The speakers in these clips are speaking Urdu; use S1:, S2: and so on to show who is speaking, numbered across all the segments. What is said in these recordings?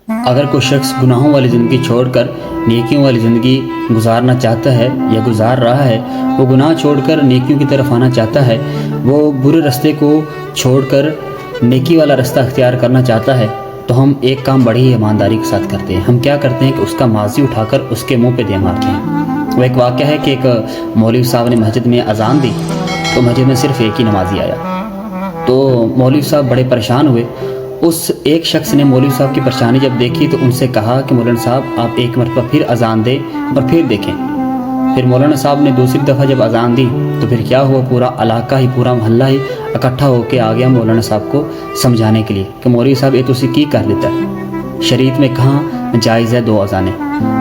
S1: اگر کوئی شخص گناہوں والی زندگی چھوڑ کر نیکیوں والی زندگی گزارنا چاہتا ہے یا گزار رہا ہے، وہ گناہ چھوڑ کر نیکیوں کی طرف آنا چاہتا ہے، وہ برے رستے کو چھوڑ کر نیکی والا رستہ اختیار کرنا چاہتا ہے، تو ہم ایک کام بڑی ایمانداری کے ساتھ کرتے ہیں۔ ہم کیا کرتے ہیں کہ اس کا ماضی اٹھا کر اس کے منہ پہ دے مارتے ہیں۔ وہ ایک واقعہ ہے کہ ایک مولوی صاحب نے مسجد میں اذان دی تو مسجد میں صرف ایک ہی نمازی آیا، تو مولوی صاحب بڑے پریشان ہوئے۔ اس ایک شخص نے مولوی صاحب کی پریشانی جب دیکھی تو ان سے کہا کہ مولانا صاحب آپ ایک مرتبہ پھر اذان دیں اور پھر دیکھیں۔ پھر مولانا صاحب نے دوسری دفعہ جب اذان دی تو پھر کیا ہوا، پورا علاقہ ہی، پورا محلہ ہی اکٹھا ہو کے آ گیا مولانا صاحب کو سمجھانے کے لیے کہ مولوی صاحب یہ تسی کی کر دیتا ہے، شریعت میں کہاں جائز ہے 2 اذانیں۔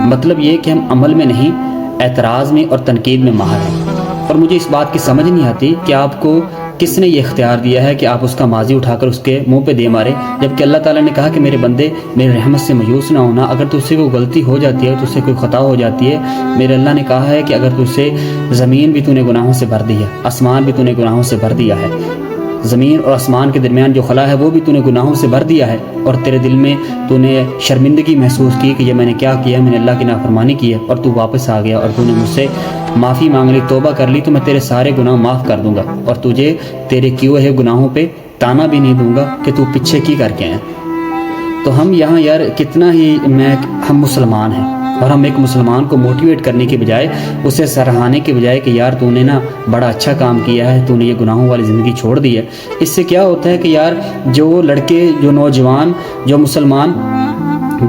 S1: مطلب یہ کہ ہم عمل میں نہیں، اعتراض میں اور تنقید میں ماہر ہیں۔ اور مجھے اس بات کی سمجھ نہیں آتی کہ آپ کو کس نے یہ اختیار دیا ہے کہ آپ اس کا ماضی اٹھا کر اس کے منہ پہ دے مارے، جبکہ اللہ تعالیٰ نے کہا کہ میرے بندے میرے رحمت سے مایوس نہ ہونا۔ اگر تجھ سے کوئی غلطی ہو جاتی ہے، تجھ سے کوئی خطا ہو جاتی ہے، میرے اللہ نے کہا ہے کہ اگر تجھ سے زمین بھی تو نے گناہوں سے بھر دی ہے، آسمان بھی تو نے گناہوں سے بھر دیا ہے، زمین اور آسمان کے درمیان جو خلا ہے وہ بھی تو نے گناہوں سے بھر دیا ہے، اور تیرے دل میں تو نے شرمندگی محسوس کی کہ یہ میں نے کیا کیا، میں نے اللہ کی نافرمانی کی ہے، اور تو واپس آ گیا اور تو نے مجھ سے معافی مانگ لی، توبہ کر لی، تو میں تیرے سارے گناہ معاف کر دوں گا اور تجھے تیرے کیے ہوئے گناہوں پہ تانا بھی نہیں دوں گا کہ تو پیچھے کی کر کے آئے۔ تو ہم یہاں یار کتنا ہی ہم مسلمان ہیں، اور ہم ایک مسلمان کو موٹیویٹ کرنے کی بجائے، اسے سراہانے کے بجائے کہ یار تو نے نا بڑا اچھا کام کیا ہے، تو نے یہ گناہوں والی زندگی چھوڑ دی ہے۔ اس سے کیا ہوتا ہے کہ یار جو لڑکے، جو نوجوان، جو مسلمان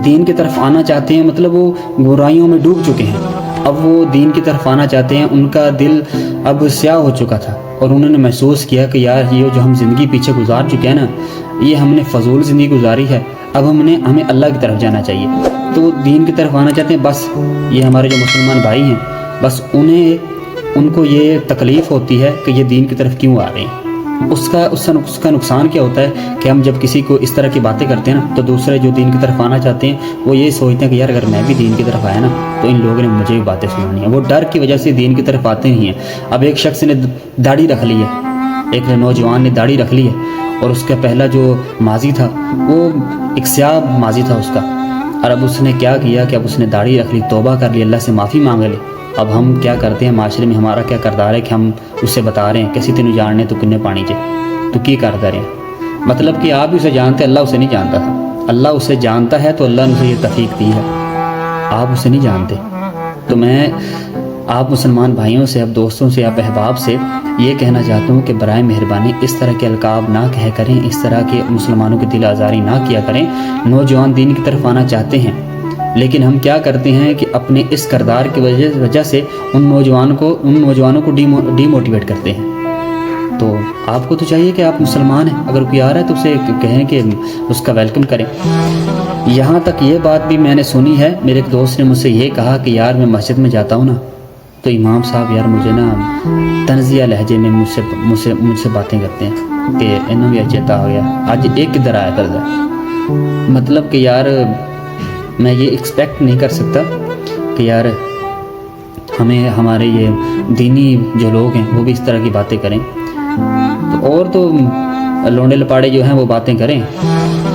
S1: دین کی طرف آنا چاہتے ہیں، مطلب وہ برائیوں میں ڈوب چکے ہیں، اب وہ دین کی طرف آنا چاہتے ہیں، ان کا دل اب سیاہ ہو چکا تھا اور انہوں نے محسوس کیا کہ یار یہ جو ہم زندگی پیچھے گزار چکے ہیں نا، یہ ہم نے فضول زندگی گزاری ہے، اب ہمیں اللہ کی طرف جانا چاہیے۔ تو وہ دین کی طرف آنا چاہتے ہیں۔ بس یہ ہمارے جو مسلمان بھائی ہیں، بس ان کو یہ تکلیف ہوتی ہے کہ یہ دین کی طرف کیوں آ رہے ہیں۔ اس کا نقصان کیا ہوتا ہے کہ ہم جب کسی کو اس طرح کی باتیں کرتے ہیں نا، تو دوسرے جو دین کی طرف آنا چاہتے ہیں وہ یہ سوچتے ہیں کہ یار اگر میں بھی دین کی طرف آیا نا تو ان لوگوں نے مجھے بھی باتیں سنانی ہیں۔ وہ ڈر کی وجہ سے دین کی طرف آتے نہیں ہیں۔ اب ایک شخص نے داڑھی رکھ لی ہے، ایک نوجوان نے داڑھی رکھ لی ہے، اور اس کا پہلا جو ماضی تھا وہ ایک سیاہ ماضی تھا اس کا، اور اب اس نے کیا کیا کہ اب اس نے داڑھی رکھ لی، توبہ کر لی، اللہ سے معافی مانگ لی۔ اب ہم کیا کرتے ہیں معاشرے میں، ہمارا کیا کردار ہے کہ ہم اس سے بتا رہے ہیں کسی تینوں جاننے تو کنے پانی چے تو کی کرتا رہے ہیں۔ مطلب کہ آپ اسے جانتے، اللہ اسے نہیں جانتا تھا۔ اللہ اسے جانتا ہے تو اللہ نے اسے یہ توفیق دی ہے، آپ اسے نہیں جانتے۔ تو میں آپ مسلمان بھائیوں سے، اب دوستوں سے، آپ احباب سے یہ کہنا چاہتا ہوں کہ برائے مہربانی اس طرح کے القاب نہ کہہ کریں، اس طرح کے مسلمانوں کی دل آزاری نہ کیا کریں۔ نوجوان دین کی طرف آنا چاہتے ہیں، لیکن ہم کیا کرتے ہیں کہ اپنے اس کردار کی وجہ سے ان نوجوانوں کو ڈی موٹیویٹ کرتے ہیں۔ تو آپ کو تو چاہیے کہ آپ مسلمان ہیں، اگر کوئی آ رہا ہے تو اسے کہیں کہ اس کا ویلکم کریں۔ یہاں تک یہ بات بھی میں نے سنی ہے، میرے ایک دوست نے مجھ سے یہ کہا کہ یار میں مسجد میں جاتا ہوں نا تو امام صاحب یار مجھے نا طنزیہ لہجے میں مجھ سے باتیں کرتے ہیں کہ انہوں بھی چیتا ہو گیا آج ایک کدھر آیا کر جائے۔ مطلب کہ یار میں یہ ایکسپیکٹ نہیں کر سکتا کہ یار ہمارے یہ دینی جو لوگ ہیں وہ بھی اس طرح کی باتیں کریں، اور تو لونڈے لپاڑے جو ہیں وہ باتیں کریں،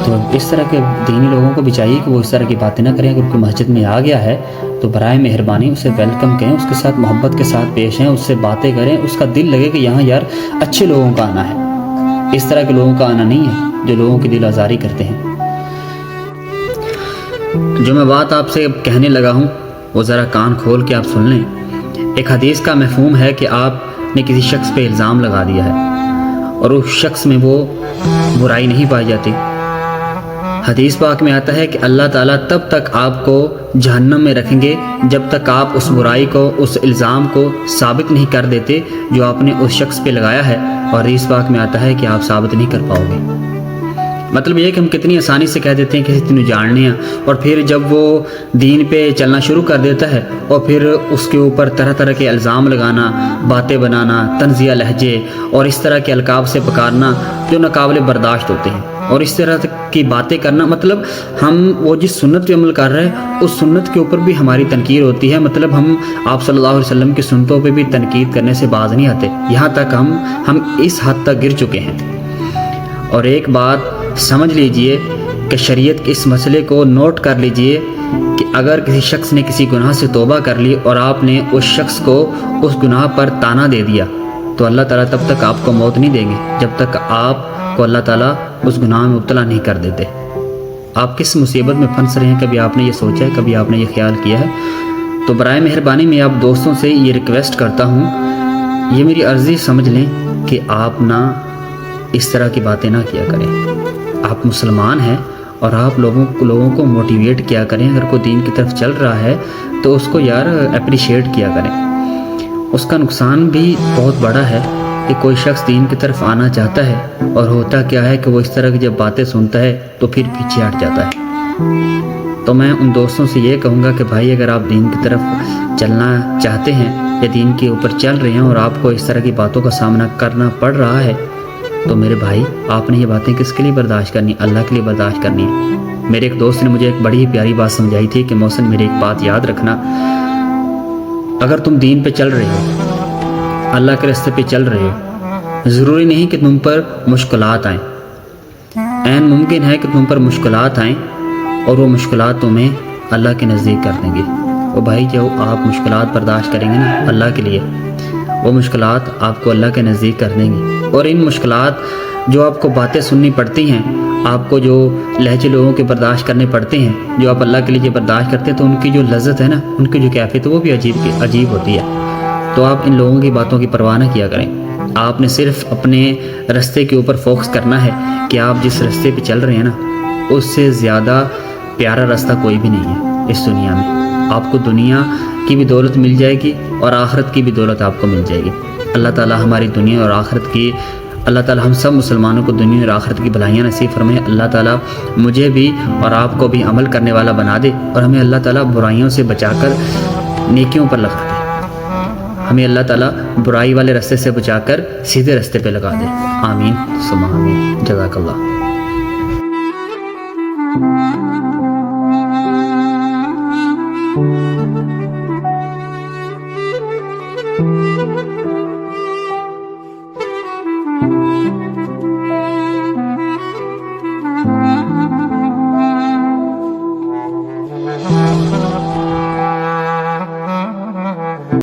S1: تو اس طرح کے دینی لوگوں کو بھی چاہیے کہ وہ اس طرح کی باتیں نہ کریں۔ اگر کوئی مسجد میں آ گیا ہے تو برائے مہربانی اسے ویلکم کہیں، اس کے ساتھ محبت کے ساتھ پیش ہیں، اس سے باتیں کریں، اس کا دل لگے کہ یہاں یار اچھے لوگوں کا آنا ہے، اس طرح کے لوگوں کا آنا نہیں ہے جو لوگوں کی دل آزاری کرتے ہیں۔ جو میں بات آپ سے کہنے لگا ہوں وہ ذرا کان کھول کے آپ سن لیں۔ ایک حدیث کا مفہوم ہے کہ آپ نے کسی شخص پہ الزام لگا دیا ہے اور اس شخص میں وہ برائی نہیں پائی جاتی۔ حدیث پاک میں آتا ہے کہ اللہ تعالیٰ تب تک آپ کو جہنم میں رکھیں گے جب تک آپ اس برائی کو، اس الزام کو ثابت نہیں کر دیتے جو آپ نے اس شخص پہ لگایا ہے، اور حدیث پاک میں آتا ہے کہ آپ ثابت نہیں کر پاؤ گے۔ مطلب یہ کہ ہم کتنی آسانی سے کہہ دیتے ہیں کہ تینوں جاننے ہیں، اور پھر جب وہ دین پہ چلنا شروع کر دیتا ہے اور پھر اس کے اوپر طرح طرح کے الزام لگانا، باتیں بنانا، طنزیہ لہجے اور اس طرح کے القاب سے پکارنا جو ناقابل برداشت ہوتے ہیں، اور اس طرح کی باتیں کرنا، مطلب ہم وہ جس سنت پہ عمل کر رہے ہیں اس سنت کے اوپر بھی ہماری تنقید ہوتی ہے۔ مطلب ہم آپ صلی اللہ علیہ وسلم کی سنتوں پہ بھی تنقید کرنے سے باز نہیں آتے، یہاں تک ہم اس حد تک گر چکے ہیں۔ اور ایک بات سمجھ لیجئے کہ شریعت کے اس مسئلے کو نوٹ کر لیجئے کہ اگر کسی شخص نے کسی گناہ سے توبہ کر لی اور آپ نے اس شخص کو اس گناہ پر تانا دے دیا تو اللہ تعالیٰ تب تک آپ کو موت نہیں دیں گے جب تک آپ کو اللہ تعالیٰ اس گناہ میں مبتلا نہیں کر دیتے۔ آپ کس مصیبت میں پھنس رہے ہیں، کبھی آپ نے یہ سوچا ہے، کبھی آپ نے یہ خیال کیا ہے؟ تو برائے مہربانی میں آپ دوستوں سے یہ ریکویسٹ کرتا ہوں، یہ میری عرضی سمجھ لیں کہ آپ نہ اس طرح کی باتیں نہ کیا کریں۔ آپ مسلمان ہیں اور آپ لوگوں کو موٹیویٹ کیا کریں، اگر کوئی دین کی طرف چل رہا ہے تو اس کو یار اپریشیٹ کیا کریں۔ اس کا نقصان بھی بہت بڑا ہے کہ کوئی شخص دین کی طرف آنا چاہتا ہے اور ہوتا کیا ہے کہ وہ اس طرح کی جب باتیں سنتا ہے تو پھر پیچھے ہٹ جاتا ہے۔ تو میں ان دوستوں سے یہ کہوں گا کہ بھائی اگر آپ دین کی طرف چلنا چاہتے ہیں یا دین کے اوپر چل رہے ہیں اور آپ کو اس طرح کی باتوں کا سامنا کرنا پڑ رہا ہے تو میرے بھائی آپ نے یہ باتیں کس کے لیے برداشت کرنی؟ اللہ کے لیے برداشت کرنی ہے۔ میرے ایک دوست نے مجھے ایک بڑی ہی پیاری بات سمجھائی تھی کہ محسن میری ایک بات یاد رکھنا، اگر تم دین پہ چل رہے ہو، اللہ کے راستے پہ چل رہے ہو، ضروری نہیں کہ تم پر مشکلات آئیں، عین ممکن ہے کہ تم پر مشکلات آئیں اور وہ مشکلات تمہیں اللہ کے نزدیک کر دیں گے۔ وہ بھائی جو آپ مشکلات برداشت کریں گے نا اللہ کے لیے، وہ مشکلات آپ کو اللہ کے نزدیک کر دیں گی۔ اور ان مشکلات جو آپ کو باتیں سننی پڑتی ہیں، آپ کو جو لہجے لوگوں کے برداشت کرنے پڑتے ہیں، جو آپ اللہ کے لیے برداشت کرتے ہیں تو ان کی جو لذت ہے نا، ان کی جو کیفیت ہے وہ بھی عجیب ہوتی ہے۔ تو آپ ان لوگوں کی باتوں کی پرواہ نہ کیا کریں، آپ نے صرف اپنے راستے کے اوپر فوکس کرنا ہے کہ آپ جس راستے پہ چل رہے ہیں نا اس سے زیادہ پیارا راستہ کوئی بھی نہیں ہے اس دنیا میں۔ آپ کو دنیا کی بھی دولت مل جائے گی اور آخرت کی بھی دولت آپ کو مل جائے گی۔ اللہ تعالیٰ ہماری دنیا اور آخرت کی، اللہ تعالیٰ ہم سب مسلمانوں کو دنیا اور آخرت کی بھلائیاں نصیب فرمائے۔ اللہ تعالیٰ مجھے بھی اور آپ کو بھی عمل کرنے والا بنا دے اور ہمیں اللہ تعالیٰ برائیوں سے بچا کر نیکیوں پر لگا دے، ہمیں اللہ تعالیٰ برائی والے راستے سے بچا کر سیدھے راستے پہ لگا دے۔ آمین ثم آمین۔ جزاک اللہ۔